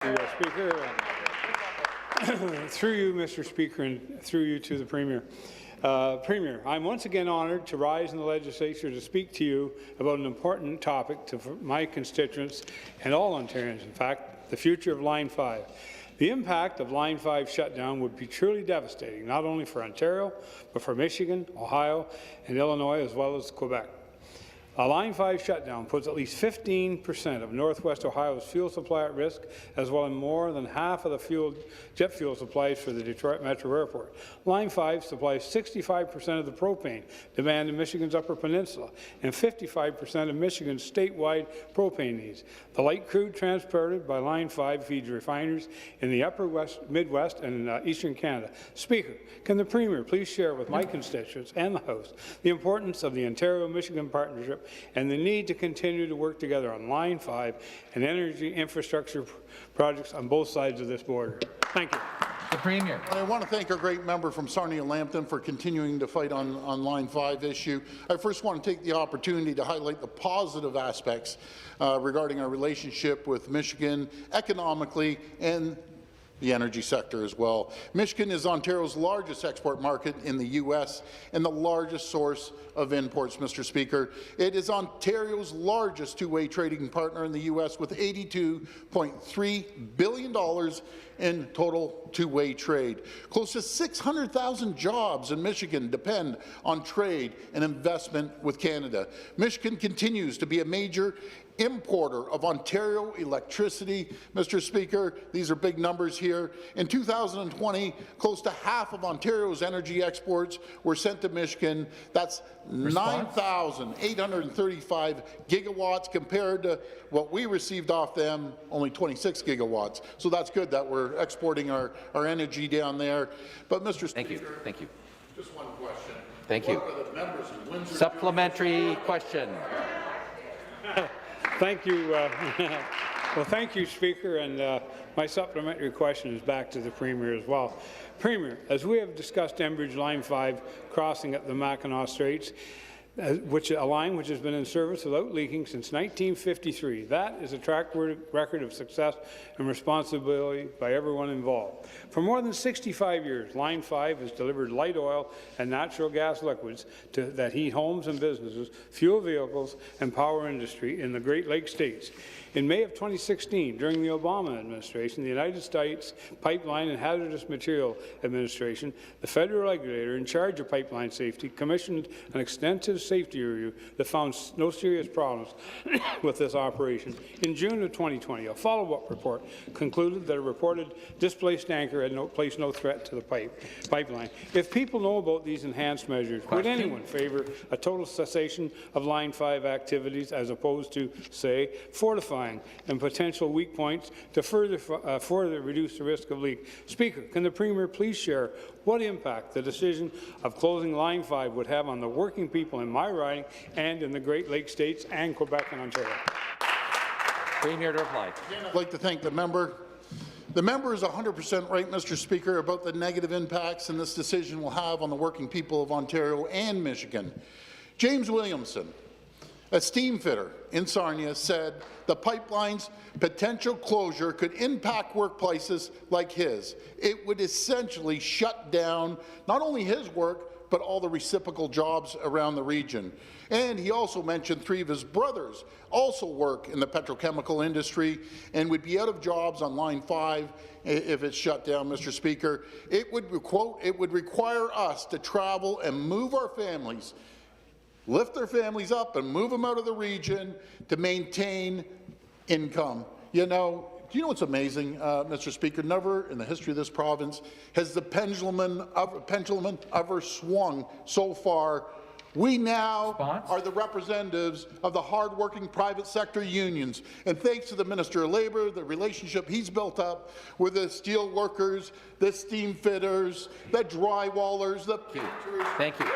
Speaker. Through you, Mr. Speaker, and through you to the Premier. Premier, I'm once again honoured to rise in the legislature to speak to you about an important topic to my constituents and all Ontarians, in fact, the future of Line 5. The impact of Line 5 shutdown would be truly devastating, not only for Ontario, but for Michigan, Ohio, and Illinois, as well as Quebec. A Line 5 shutdown puts at least 15% of Northwest Ohio's fuel supply at risk, as well as more than half of the jet fuel supplies for the Detroit Metro Airport. Line 5 supplies 65% of the propane demand in Michigan's Upper Peninsula and 55% of Michigan's statewide propane needs. The light crude transported by Line 5 feeds refiners in the Upper Midwest and Eastern Canada. Speaker, can the Premier please share with my constituents and the House the importance of the Ontario-Michigan partnership and the need to continue to work together on Line 5 and energy infrastructure projects on both sides of this border? Thank you. The Premier. I want to thank our great member from Sarnia-Lambton for continuing to fight on Line 5 issue. I first want to take the opportunity to highlight the positive aspects regarding our relationship with Michigan economically and the energy sector as well. Michigan is Ontario's largest export market in the U.S. and the largest source of imports, Mr. Speaker. It is Ontario's largest two-way trading partner in the U.S. with $82.3 billion in total two-way trade. Close to 600,000 jobs in Michigan depend on trade and investment with Canada. Michigan continues to be a major importer of Ontario electricity. Mr. Speaker, these are big numbers here. In 2020, close to half of Ontario's energy exports were sent to Michigan. That's 9,835 gigawatts compared to what we received off them, only 26 gigawatts. So that's good that we're exporting our energy down there. But Mr. Speaker, Thank you. Just one question. Thank you. Supplementary question. Thank you. Well, thank you, Speaker, and my supplementary question is back to the Premier as well. Premier, as we have discussed Enbridge Line 5 crossing at the Mackinac Straits, a line which has been in service without leaking since 1953. That is a track record of success and responsibility by everyone involved. For more than 65 years, Line 5 has delivered light oil and natural gas liquids that heat homes and businesses, fuel vehicles, and power industry in the Great Lakes states. In May of 2016, during the Obama administration, the United States Pipeline and Hazardous Material Administration, the federal regulator in charge of pipeline safety, commissioned an extensive safety review that found no serious problems with this operation. In June of 2020, a follow-up report concluded that a reported displaced anchor had placed no threat to the pipeline. If people know about these enhanced measures, would anyone favour a total cessation of Line 5 activities as opposed to, say, fortifying and potential weak points to further reduce the risk of leak? Speaker, can the Premier please share what impact the decision of closing Line 5 would have on the working people in my riding and in the Great Lakes states and Quebec and Ontario? Premier to reply. I'd like to thank the member. The member is 100% right, Mr. Speaker, about the negative impacts and this decision will have on the working people of Ontario and Michigan. James Williamson, a steam fitter in Sarnia, said the pipeline's potential closure could impact workplaces like his. It would essentially shut down not only his work, but all the reciprocal jobs around the region. And he also mentioned 3 of his brothers also work in the petrochemical industry and would be out of jobs on Line 5 if it's shut down, Mr. Speaker. It would, quote, it would require us to travel and move our families, lift their families up and move them out of the region to maintain income. You know, do you know what's amazing, Mr. Speaker? Never in the history of this province has the pendulum ever swung so far. We now are the representatives of the hardworking private sector unions, and thanks to the Minister of Labour, the relationship he's built up with the steel workers, the steam fitters, the drywallers, the painters. Thank you.